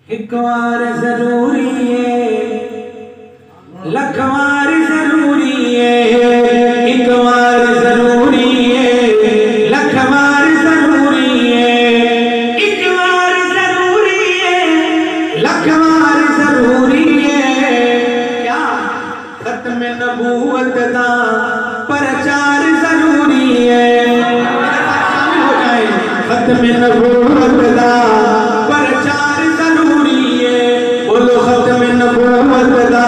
एक बार जरूरी है, लख बार जरूरी है। एक बार जरूरी है, लख बार जरूरी है। एक बार जरूरी है, लख बार जरूरी है। क्या खत्म नबूवत दा प्रचार जरूरी है। शामिल हो जाए, खत्म नबूवत दा प्रचार जरूरी है। बोलो खत्म नबूवत दा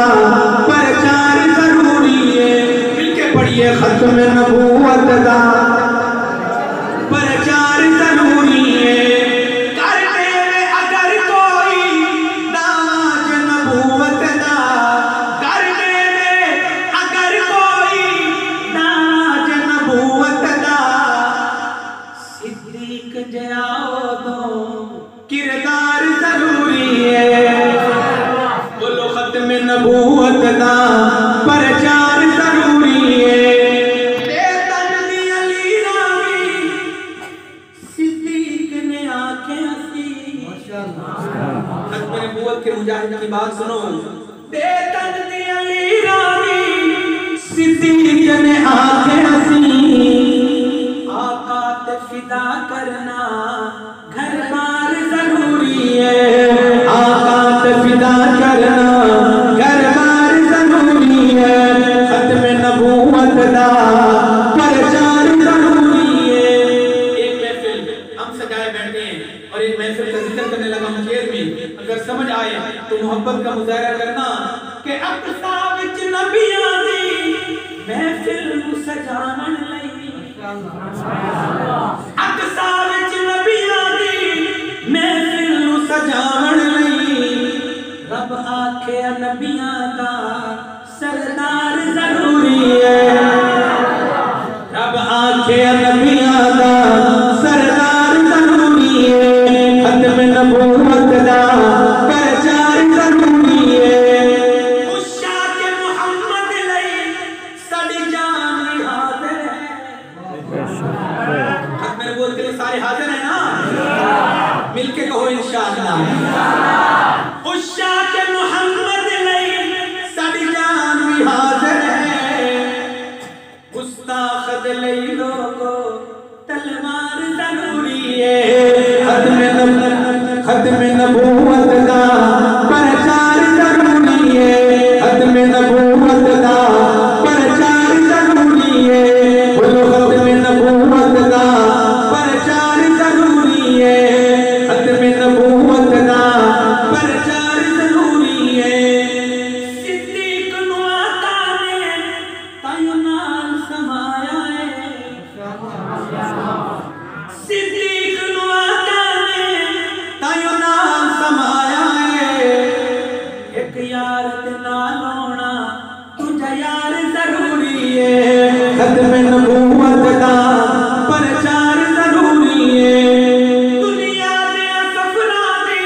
प्रचार जरूरी है। मिलके पढ़िए, खत्म नबूवत दा प्रचार जरूरी है। कर दे अगर कोई नाज नबूवत दा, कर दे अगर कोई नाज नबूवत दा, सिद्दीक जयाओ दो किरदार जरूरी है। बोलो खत्म नबूवत दा प्रचार जरूरी है। बेतन दी अली रावी सिद्दीक ने आंखें हंसी। खत्म नबूवत के मुजाहिद की बात सुनो। बेतन दी अली रावी सिद्दीक ने आंखें हंसी। आका ते फिदा करना घर बार जरूरी है। आका ते फिदा करना घर बार जरूरी है। खत्म नबूवत दा प्रचार जरूरी है। एक महफिल हम सजाए बैठे हैं और एक महफिल का जिक्र करने लगा मुकेर में। अगर समझ आए तो मोहब्बत का मुजाहरा करना कि अक़सा विच नबियां दी महफिल नूं सजावन लई। अक़सा विच नबियां दी महफिल नूं सजावन लई रब आखे नबियां दा सरदार जरूरी है। रब आखे नबियां दा सरदार जरूरी है। खत्म नबूवत दा प्रचार जरूरी है। उशाक मुहम्मद लई साडी जान भी हाज़िर है। खत्म नबूवत के लिए सारे हाज़िर हैं ना? मिलके कहो इंशाअल्लाह। उशाक मुहम्मद लई साडी जान भी हाज़िर है। गुस्ताख लई लोगो तलवार जरूरी है। खत्म नबूवत दा प्रचार जरूरी है। खत्म नबूवत दा प्रचार जरूरी है। बोलो खत्म नबूवत दा प्रचार जरूरी है। खत्म नबूवत दा प्रचार जरूरी है। सिद्दीक नूं आका ने तायो नाल समाया है। सिद्दीक नूं आका ने तायो नाल समाया है। एक यार दे नाल होना तुझा यार जरूरी है। खत्म नबूवत दा प्रचार जरूरी है। दुनिया दे सफरां दी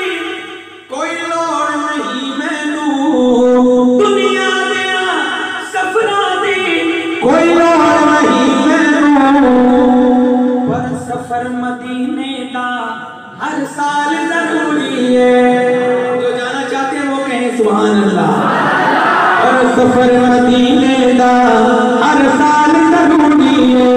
कोई लोड़ नहीं मैनू। दुनिया दे सफरां दी कोई लोड़ नहीं मैनू। पर सफर मदीने दा हर साल जरूरी है। जो जाना चाहते हैं वो कहें सुभान अल्लाह। और सफर मदीने दा हर साल जरूरी है।